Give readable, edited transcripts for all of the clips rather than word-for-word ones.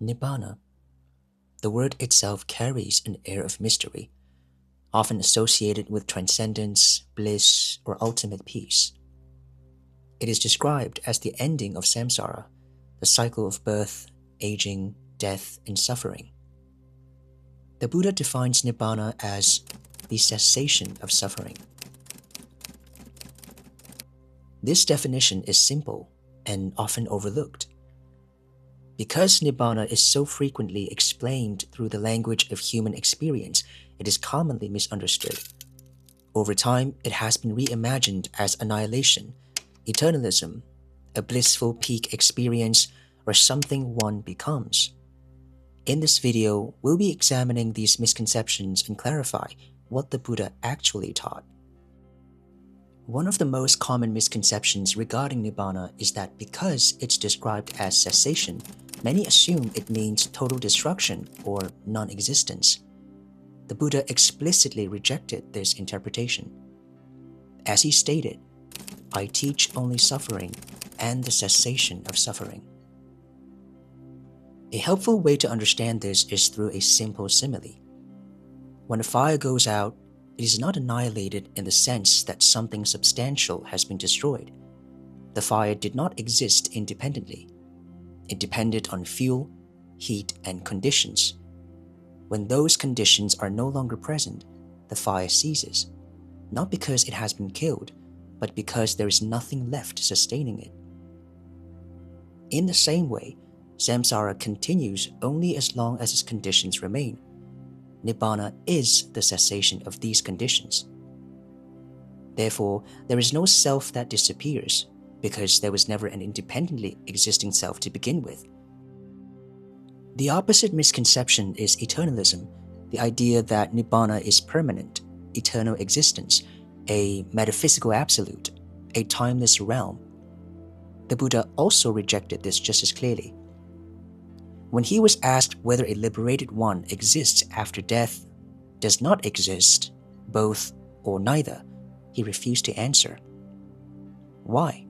Nibbāna. The word itself carries an air of mystery, often associated with transcendence, bliss, or ultimate peace. It is described as the ending of samsara, the cycle of birth, aging, death, and suffering. The Buddha defines Nibbāna as the cessation of suffering. This definition is simple and often overlooked. Because Nibbāna is so frequently explained through the language of human experience, it is commonly misunderstood. Over time, it has been reimagined as annihilation, eternalism, a blissful peak experience, or something one becomes. In this video, we'll be examining these misconceptions and clarify what the Buddha actually taught. One of the most common misconceptions regarding Nibbāna is that because it's described as cessation, many assume it means total destruction or non-existence. The Buddha explicitly rejected this interpretation. As he stated, "I teach only suffering and the cessation of suffering." A helpful way to understand this is through a simple simile. When a fire goes out, it is not annihilated in the sense that something substantial has been destroyed. The fire did not exist independently. It depended on fuel, heat, and conditions. When those conditions are no longer present, the fire ceases, not because it has been killed, but because there is nothing left sustaining it. In the same way, samsara continues only as long as its conditions remain. Nibbāna is the cessation of these conditions. Therefore, there is no self that disappears, because there was never an independently existing self to begin with. The opposite misconception is eternalism, the idea that Nibbāna is permanent, eternal existence, a metaphysical absolute, a timeless realm. The Buddha also rejected this just as clearly. When he was asked whether a liberated one exists after death, does not exist, both, or neither, he refused to answer. Why?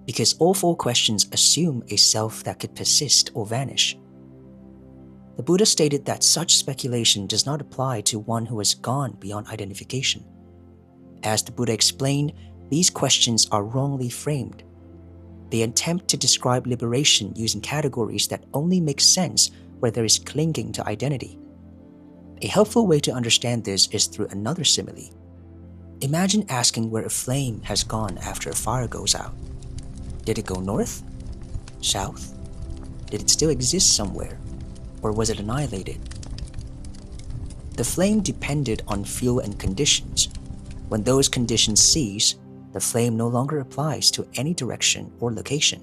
Because all four questions assume a self that could persist or vanish. The Buddha stated that such speculation does not apply to one who has gone beyond identification. As the Buddha explained, these questions are wrongly framed. They attempt to describe liberation using categories that only make sense where there is clinging to identity. A helpful way to understand this is through another simile. Imagine asking where a flame has gone after a fire goes out. Did it go north? South? Did it still exist somewhere? Or was it annihilated? The flame depended on fuel and conditions. When those conditions cease, the flame no longer applies to any direction or location.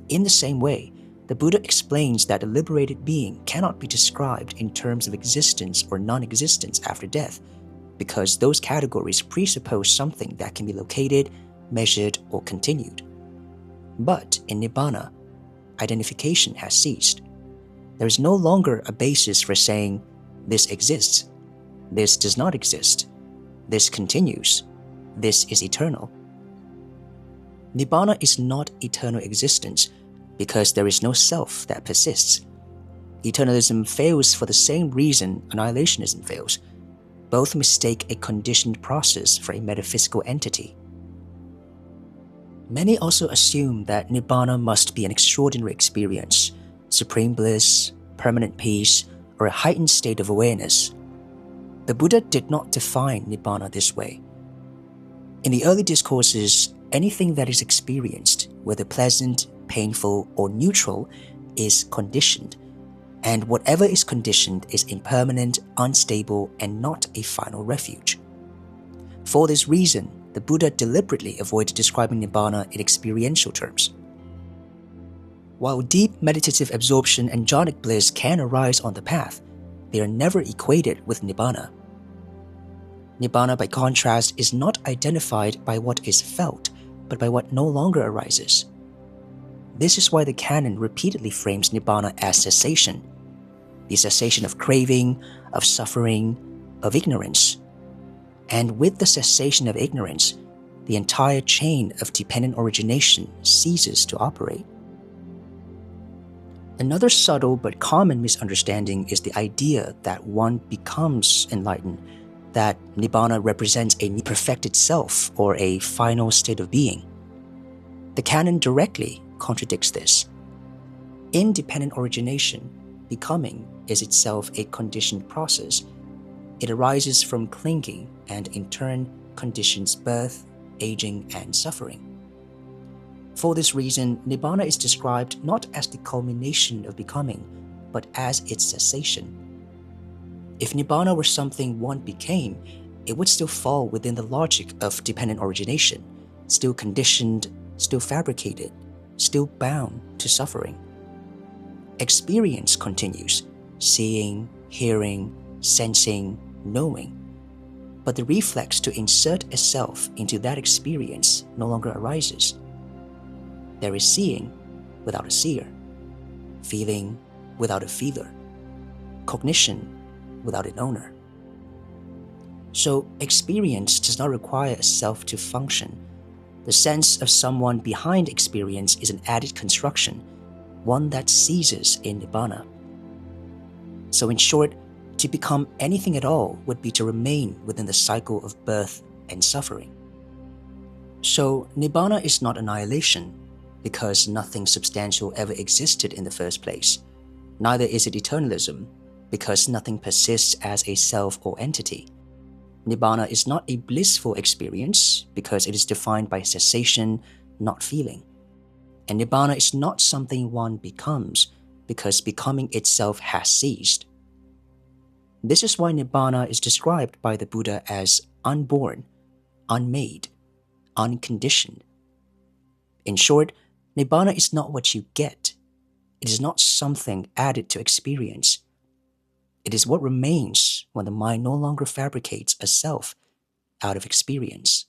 In the same way, the Buddha explains that a liberated being cannot be described in terms of existence or non-existence after death, because those categories presuppose something that can be located, measured, or continued. But in Nibbāna, identification has ceased. There is no longer a basis for saying, this exists, this does not exist, this continues, this is eternal. Nibbāna is not eternal existence because there is no self that persists. Eternalism fails for the same reason annihilationism fails. Both mistake a conditioned process for a metaphysical entity. Many also assume that Nibbāna must be an extraordinary experience, supreme bliss, permanent peace, or a heightened state of awareness. The Buddha did not define Nibbāna this way. In the early discourses, anything that is experienced, whether pleasant, painful, or neutral, is conditioned, and whatever is conditioned is impermanent, unstable, and not a final refuge. For this reason, the Buddha deliberately avoided describing Nibbāna in experiential terms. While deep meditative absorption and jhanic bliss can arise on the path, they are never equated with Nibbāna. Nibbāna, by contrast, is not identified by what is felt, but by what no longer arises. This is why the canon repeatedly frames Nibbāna as cessation, the cessation of craving, of suffering, of ignorance. And with the cessation of ignorance, the entire chain of dependent origination ceases to operate. Another subtle but common misunderstanding is the idea that one becomes enlightened, that Nibbāna represents a perfected self or a final state of being. The canon directly contradicts this. In dependent origination, becoming is itself a conditioned process. It arises from clinging and in turn conditions birth, aging, and suffering. For this reason, Nibbāna is described not as the culmination of becoming, but as its cessation. If Nibbāna were something one became, it would still fall within the logic of dependent origination, still conditioned, still fabricated, still bound to suffering. Experience continues, seeing, hearing, sensing, knowing, but the reflex to insert a self into that experience no longer arises. There is seeing without a seer, feeling without a feeler, cognition without an owner. So experience does not require a self to function. The sense of someone behind experience is an added construction, one that ceases in Nibbāna. So in short, to become anything at all would be to remain within the cycle of birth and suffering. So Nibbāna is not annihilation, because nothing substantial ever existed in the first place. Neither is it eternalism, because nothing persists as a self or entity. Nibbāna is not a blissful experience, because it is defined by cessation, not feeling. And Nibbāna is not something one becomes, because becoming itself has ceased. This is why Nibbāna is described by the Buddha as unborn, unmade, unconditioned. In short, Nibbāna is not what you get. It is not something added to experience. It is what remains when the mind no longer fabricates a self out of experience.